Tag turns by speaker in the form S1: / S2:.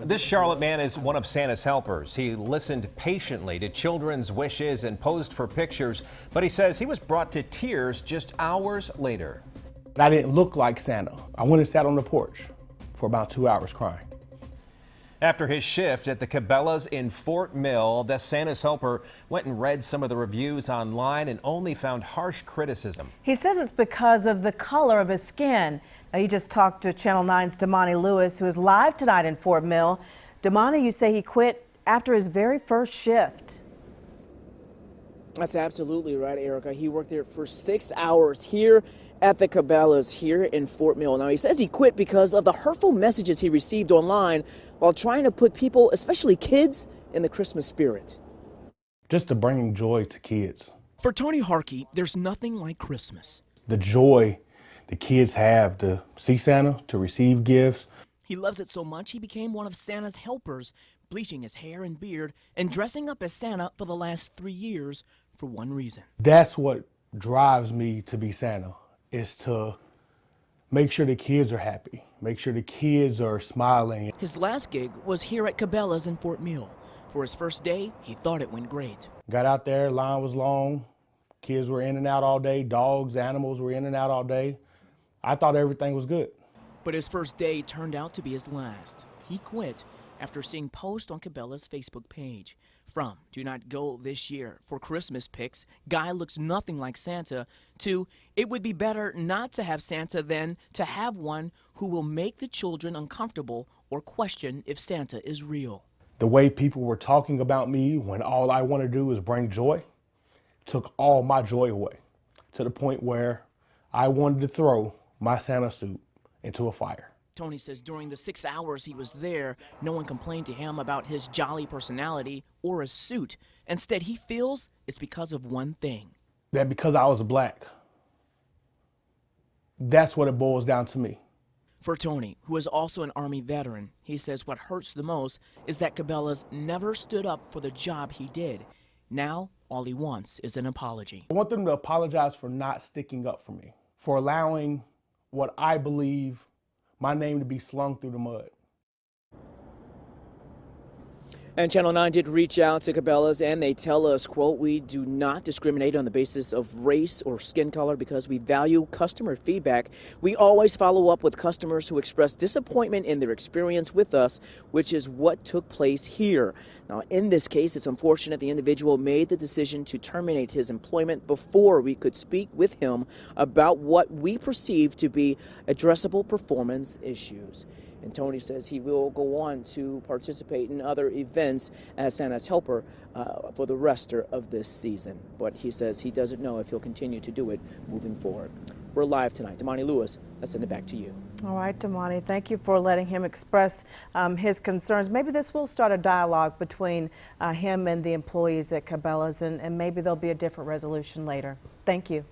S1: This Charlotte man is one of Santa's helpers. He listened patiently to children's wishes and posed for pictures, but he says he was brought to tears just hours later.
S2: I didn't look like Santa. I went and sat on the porch for about 2 hours crying.
S1: After his shift at the Cabela's in Fort Mill, the Santa's helper went and read some of the reviews online and only found harsh criticism.
S3: He says it's because of the color of his skin. Now, he just talked to Channel 9's Damani Lewis, who is live tonight in Fort Mill. Damani, you say he quit after his very first shift.
S4: That's absolutely right, Erica. He worked there for 6 hours here at the Cabela's here in Fort Mill. Now, he says he quit because of the hurtful messages he received online while trying to put people, especially kids, in the Christmas spirit.
S2: Just to bring joy to kids.
S5: For Tony Harkey, there's nothing like Christmas.
S2: The joy the kids have to see Santa, to receive gifts.
S5: He loves it so much he became one of Santa's helpers, bleaching his hair and beard and dressing up as Santa for the last 3 years for one reason.
S2: That's what drives me to be Santa, is to make sure the kids are happy, make sure the kids are smiling.
S5: His last gig was here at Cabela's in Fort Mill. For his first day, he thought it went great.
S2: Got out there, line was long, kids were in and out all day, dogs, animals were in and out all day. I thought everything was good.
S5: But his first day turned out to be his last. He quit after seeing posts on Cabela's Facebook page. From "Do not go this year" for Christmas pics, "Guy looks nothing like Santa," to "It would be better not to have Santa than to have one who will make the children uncomfortable or question if Santa is real."
S2: The way people were talking about me when all I want to do is bring joy took all my joy away, to the point where I wanted to throw my Santa suit into a fire.
S5: Tony says during the 6 hours he was there, no one complained to him about his jolly personality or his suit. Instead, he feels it's because of one thing.
S2: That because I was black, that's what it boils down to me.
S5: For Tony, who is also an Army veteran, he says what hurts the most is that Cabela's never stood up for the job he did. Now, all he wants is an apology.
S2: I want them to apologize for not sticking up for me, for allowing what I believe my name to be slung through the mud.
S4: And Channel 9 did reach out to Cabela's, and they tell us, quote, "We do not discriminate on the basis of race or skin color because we value customer feedback. We always follow up with customers who express disappointment in their experience with us, which is what took place here." Now, in this case, it's unfortunate the individual made the decision to terminate his employment before we could speak with him about what we perceive to be addressable performance issues. And Tony says he will go on to participate in other events as Santa's helper for the rest of this season. But he says he doesn't know if he'll continue to do it moving forward. We're live tonight. Damani Lewis, I send it back to you.
S3: All right, Damani, thank you for letting him express his concerns. Maybe this will start a dialogue between him and the employees at Cabela's, and maybe there'll be a different resolution later. Thank you.